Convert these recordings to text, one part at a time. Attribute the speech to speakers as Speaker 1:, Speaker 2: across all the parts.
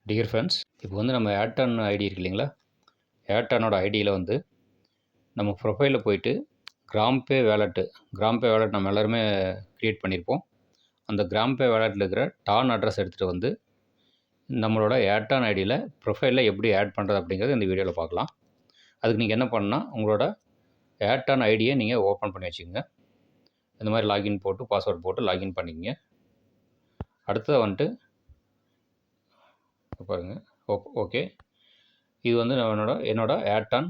Speaker 1: Dear friends, இப்போ வந்து நம்ம ஏர்டான் ஐடி இருக்கு இல்லைங்களா? ஏர்டானோட ஐடியில் வந்து நம்ம ப்ரொஃபைலில் போயிட்டு கிராம்பே வேலெட் நம்ம எல்லாருமே க்ரியேட் பண்ணியிருப்போம். அந்த கிராம்பே வேலெட்டில் இருக்கிற டான் அட்ரஸ் எடுத்துகிட்டு வந்து நம்மளோட ஏர்டான் ஐடியில் ப்ரொஃபைலில் எப்படி ஆட் பண்ணுறது அப்படிங்கிறது இந்த வீடியோவில் பார்க்கலாம். அதுக்கு நீங்கள் என்ன பண்ணணும்னா, உங்களோட ஏர்டான் ஐடியை நீங்கள் ஓப்பன் பண்ணி வச்சுக்கோங்க. இந்த மாதிரி லாகின் போட்டு பாஸ்வேர்ட் போட்டு லாகின் பண்ணிக்கங்க. அடுத்தது வந்துட்டு பாருங்கள். ஓகே, இது வந்து என்னோட ஏர்டான்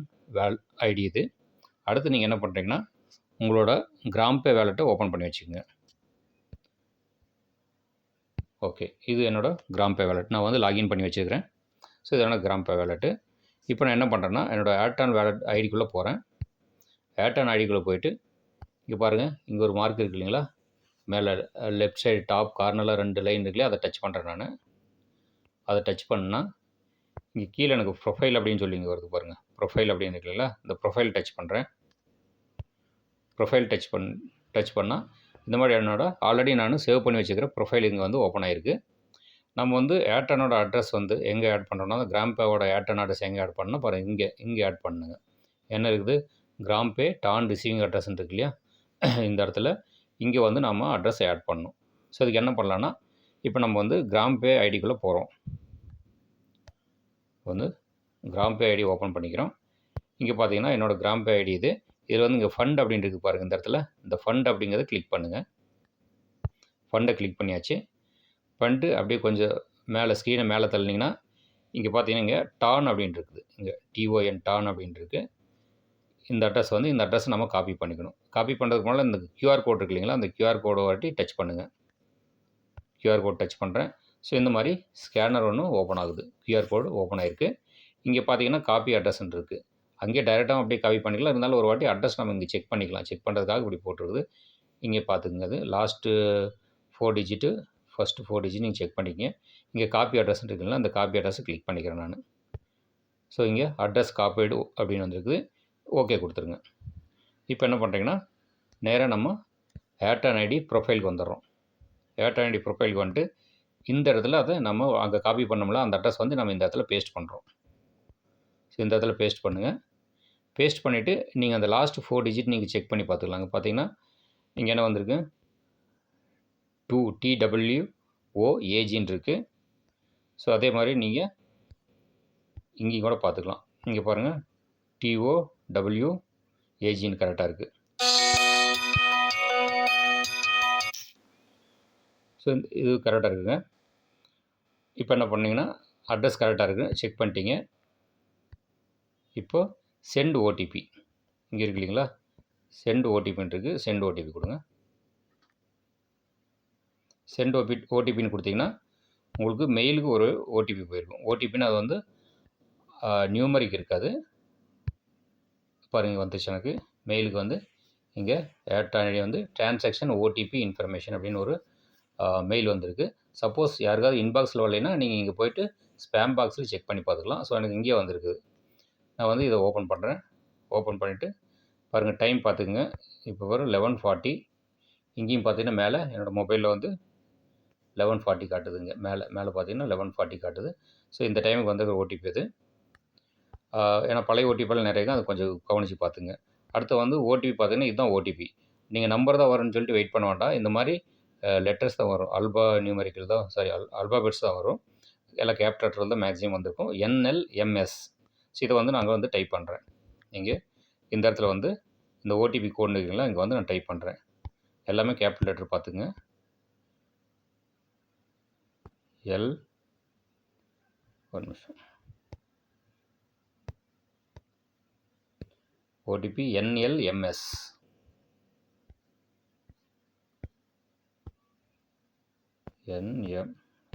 Speaker 1: ஐடி இது. அடுத்து நீங்கள் என்ன பண்ணுறீங்கன்னா, உங்களோட கிராம்பே வேலெட்டை ஓப்பன் பண்ணி வச்சுக்கோங்க. ஓகே, இது என்னோட கிராம்பே வேலெட். நான் வந்து லாகின் பண்ணி வச்சுக்கிறேன். ஸோ இது என்னோட கிராம்பே வேலெட்டு. இப்போ நான் என்ன பண்ணுறேன்னா, என்னோடய ஏர்டான் வேலெட் ஐடிக்குள்ளே போகிறேன். ஏர்டான் ஐடிக்குள்ளே போயிட்டு இங்கே பாருங்கள், இங்கே ஒரு மார்க் இருக்கு இல்லைங்களா? மேலே லெஃப்ட் சைடு டாப் கார்னரில் 2 லைன் இருக்குல்லையா, அதை டச் பண்ணுறேன் நான். அதை டச் பண்ணால் இங்கே கீழே எனக்கு ப்ரொஃபைல் அப்படின்னு சொல்லி இங்கே வருது பாருங்கள். ப்ரொஃபைல் அப்படின்னு இருக்கு இல்லைங்களா? இந்த ப்ரொஃபைல் டச் பண்ணுறேன். ப்ரொஃபைல் டச் பண்ணால் இந்த மாதிரி என்னோட ஆல்ரெடி நான் சேவ் பண்ணி வச்சுக்கிற ப்ரொஃபைல் இங்கே வந்து ஓப்பன் ஆகிருக்கு. நம்ம வந்து ஏர்டானோட அட்ரஸ் வந்து எங்கே ஆட் பண்ணுறோம்னா, அந்த கிராம்பேவோட ஏர்டான் அட்ரஸ் எங்கே ஆட் பண்ணால் பாருங்கள், இங்கே ஆட் பண்ணுங்க. என்ன இருக்குது, கிராம்பே டான் ரிசீவிங் அட்ரஸ்ன்னு இருக்கு இல்லையா? இந்த இடத்துல இங்கே வந்து நம்ம அட்ரஸை ஆட் பண்ணணும். ஸோ அதுக்கு என்ன பண்ணலான்னா, இப்போ நம்ம வந்து கிராம்பே ஐடிக்குள்ளே போகிறோம். வந்து கிராம்பே ஐடி ஓப்பன் பண்ணிக்கிறோம். இங்கே பார்த்தீங்கன்னா என்னோடய கிராம்பே ஐடி இது. இதில் வந்து இங்கே ஃபண்ட் அப்படின்னு இருக்குது பாருங்கள். இந்த இடத்துல இந்த ஃபண்ட் அப்படிங்கிறத கிளிக் பண்ணுங்கள். ஃபண்டை கிளிக் பண்ணியாச்சு. பண்ணிட்டு அப்படியே கொஞ்சம் மேலே ஸ்க்ரீனை மேலே தள்ளினீங்கன்னா இங்கே பார்த்தீங்கன்னா இங்கே டான் அப்படின்னு இருக்குது. இங்கே டிஓஎன் டான் அப்படின்னு இருக்குது. இந்த அட்ரஸ் நம்ம காப்பி பண்ணிக்கணும். காப்பி பண்ணுறதுக்கு முன்னால் இந்த கியூஆர் கோட் இருக்கு இல்லைங்களா? அந்த கியூஆர் கோடை வாட்டி டச் பண்ணுங்கள். கியூஆர் கோட் டச் பண்ணுறேன். ஸோ இந்த மாதிரி ஸ்கேனர் ஒன்று ஓப்பன் ஆகுது. கியூஆர் கோடு ஓப்பன் ஆகிருக்கு. இங்கே பார்த்தீங்கன்னா காப்பி அட்ரஸ்ன்னு இருக்குது. அங்கேயே டைரெக்டாக அப்படியே காப்பி பண்ணிக்கலாம். இருந்தாலும் ஒரு வாட்டி அட்ரஸ் நம்ம இங்கே செக் பண்ணிக்கலாம். செக் பண்ணுறதுக்காக இப்படி போட்டுருக்குது. இங்கே பார்த்துக்குங்க, அது லாஸ்ட்டு 4 டிஜிட்டு ஃபஸ்ட்டு 4 டிஜிட் நீங்கள் செக் பண்ணிக்கங்க. இங்கே காப்பி அட்ரஸ்ன்னு இருக்குங்களா, அந்த காப்பி அட்ரஸை கிளிக் பண்ணிக்கிறேன் நான். ஸோ இங்கே அட்ரஸ் காப்பீடு அப்படின்னு வந்துருக்குது. ஓகே கொடுத்துருங்க. இப்போ என்ன பண்ணுறீங்கன்னா, நேராக நம்ம ஏர்டான் ஐடி ப்ரொஃபைலுக்கு வந்துடுறோம். ஏர்டான் ஐடி ப்ரொஃபைலுக்கு வந்துட்டு இந்த இடத்துல அதை நம்ம அங்கே காப்பி பண்ணோம்ல, அந்த அட்ரஸ் வந்து நம்ம இந்த இடத்துல பேஸ்ட் பண்ணுறோம். ஸோ இந்த இடத்துல பேஸ்ட் பண்ணுங்கள். பேஸ்ட் பண்ணிவிட்டு நீங்கள் அந்த லாஸ்ட் 4 டிஜிட் நீங்கள் செக் பண்ணி பார்த்துக்கலாங்க. பார்த்தீங்கன்னா இங்கே என்ன வந்திருக்கு, 2 TWOAGன்னு இருக்குது. ஸோ அதே மாதிரி நீங்கள் இங்கேயும் கூட பார்த்துக்கலாம். இங்கே பாருங்கள், TOWAGன்னு கரெக்டாக இருக்குது. ஸோ இது கரெக்டாக இருக்குதுங்க. இப்போ என்ன பண்ணிங்கன்னா, அட்ரஸ் கரெக்டாக இருக்குது, செக் பண்ணிட்டீங்க. இப்போது சென்ட் ஓடிபி இங்கே இருக்கு இல்லைங்களா? சென்ட் ஓடிபின்னு இருக்குது. சென்ட் ஓடிபி கொடுங்க. சென்ட் ஓடிபின்னு கொடுத்தீங்கன்னா உங்களுக்கு மெயிலுக்கு ஒரு ஓடிபி போயிருக்கும். ஓடிபின்னு அது வந்து நியூமரிக் இருக்காது. பாருங்கள், வந்துச்சு எனக்கு மெயிலுக்கு வந்து இங்கே ஏர்டான் ஐடி வந்து டிரான்சாக்ஷன் ஓடிபி இன்ஃபர்மேஷன் அப்படின்னு ஒரு மெயில் வந்திருக்கு. சப்போஸ் யாருக்காவது இன்பாக்ஸில் வரலைன்னா நீங்கள் இங்கே போய்ட்டு ஸ்பேம் பாக்ஸில் செக் பண்ணி பார்த்துக்கலாம். ஸோ எனக்கு இங்கே வந்திருக்குது. நான் வந்து இதை ஓப்பன் பண்ணுறேன். ஓப்பன் பண்ணிவிட்டு பாருங்கள், டைம் பார்த்துக்குங்க. இப்போ வரும் 11:40. இங்கேயும் பார்த்தீங்கன்னா மேலே என்னோடய மொபைலில் வந்து 11:40 காட்டுதுங்க. மேலே பார்த்தீங்கன்னா 11:40 காட்டுது. ஸோ இந்த டைமுக்கு வந்திருக்கிற ஓடிபி அது. ஏன்னா பழைய ஓடிபியில் நிறைய அதை கொஞ்சம் கவனித்து பார்த்துங்க. அடுத்து வந்து ஓடிபி பார்த்தீங்கன்னா இதுதான் ஓடிபி. நீங்கள் நம்பர் தான் வரும்னு சொல்லிட்டு வெயிட் பண்ண வேண்டாம். இந்த மாதிரி லெட்டர்ஸ் தான் வரும். அல்பாபெட்ஸ் தான் வரும். எல்லாம் கேபிட்டல் லெட்டர் தான் மேக்ஸிமம் வந்திருக்கும். NLMS. ஸோ இதை வந்து நாங்கள் வந்து டைப் பண்ணுறேன். இங்கே இந்த இடத்துல வந்து இந்த ஓடிபி கோடு இருக்குங்களா, இங்கே வந்து நான் டைப் பண்ணுறேன். எல்லாமே கேபிட்டல் லெட்டர் பார்த்துங்க. ஒரு நிமிஷம். OTP NLMS.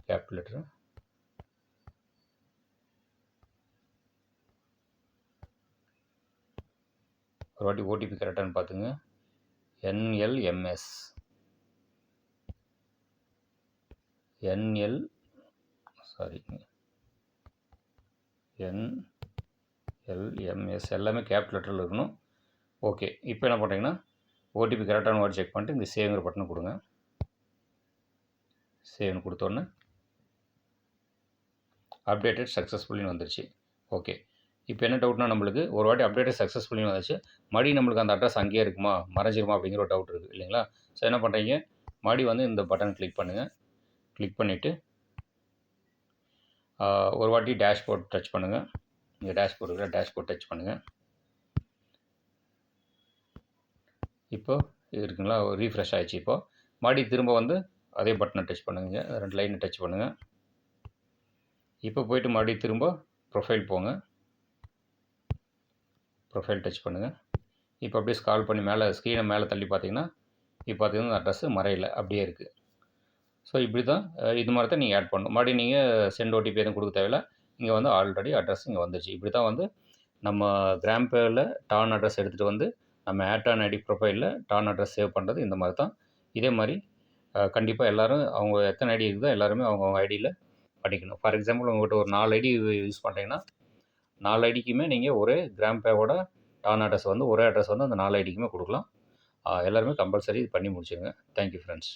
Speaker 1: Capital letter. ஒரு வாட்டி ஓடிபி கரெக்டானு பார்த்துங்க. NLMS. NLMS எல்லாமே கேபிட்டல் லெட்டரில் இருக்கணும். ஓகே, இப்போ என்ன பண்ணுறீங்கன்னா, ஓடிபி கரெக்டான வாட்டி செக் பண்ணிட்டு இந்த சேவ்ங்கிற பட்டனை கொடுங்க. சேவ்னு கொடுத்தோன்னே அப்டேட்டட் சக்ஸஸ்ஃபுல்லின்னு வந்துருச்சு. ஓகே. இப்போ என்ன டவுட்னா நம்மளுக்கு ஒரு வாட்டி அப்டேட்டட் சக்ஸஸ்ஃபுல்லின்னு வந்துச்சு. மறுபடியும் நம்மளுக்கு அந்த அட்ரஸ் அங்கேயே இருக்குமா? மறைஞ்சிருமா? அப்படிங்கிற ஒரு டவுட் இருக்குது இல்லைங்களா? ஸோ என்ன பண்ணுறீங்க, மறுபடியும் வந்து இந்த பட்டன் கிளிக் பண்ணுங்கள். கிளிக் பண்ணிவிட்டு ஒரு வாட்டி டேஷ்போர்ட் டச் பண்ணுங்கள். இங்கே டேஷ்போர்ட் இருக்கிற டேஷ்போர்ட் டச் பண்ணுங்கள். இப்போ இது இருக்குங்களா, ரீஃப்ரெஷ் ஆயிடுச்சு. இப்போது மறுபடியும் திரும்ப வந்து அதே பட்டனை டச் பண்ணுங்க. 2 லைனை டச் பண்ணுங்கள். இப்போ போயிட்டு மறுபடியும் திரும்ப ப்ரொஃபைல் போங்க. ப்ரொஃபைல் டச் பண்ணுங்கள். இப்போ அப்படியே ஸ்க்ரால் பண்ணி மேலே ஸ்க்ரீனை மேலே தள்ளி பார்த்தீங்கன்னா, இப்போ பார்த்தீங்கன்னா அட்ரஸ் மறையல, அப்படியே இருக்குது. ஸோ இப்படி தான் இது மாதிரி தான் நீங்கள் ஆட் பண்ணணும். மறுபடியும் நீங்கள் சென்ட் ஓடிபி எதுவும் கொடுக்க தேவையில்ல. இங்கே வந்து ஆல்ரெடி அட்ரஸ் இங்கே வந்துருச்சு. இப்படி தான் வந்து நம்ம கிராம்பேயில் டான் அட்ரஸ் எடுத்துகிட்டு வந்து நம்ம ஆட் ஐடி ப்ரொஃபைலில் டான் அட்ரஸ் சேவ் பண்ணுறது இந்த மாதிரி தான். இதே மாதிரி கண்டிப்பாக எல்லோரும் அவங்க எத்தனை ஐடி இருக்குதோ எல்லாருமே அவங்கவுங்க ஐடியில் பண்ணிக்கணும். ஃபார் எக்ஸாம்பிள் உங்கள்கிட்ட ஒரு 4 ஐடி யூஸ் பண்ணுறீங்கன்னா 4 ஐடிக்குமே நீங்கள் ஒரே கிராம்பேவோட டான் அட்ரஸ் வந்து ஒரே அட்ரஸ் வந்து அந்த 4 ஐடிக்குமே கொடுக்கலாம். எல்லாருமே கம்பல்சரி இது பண்ணி முடிச்சுருங்க. Thank you friends.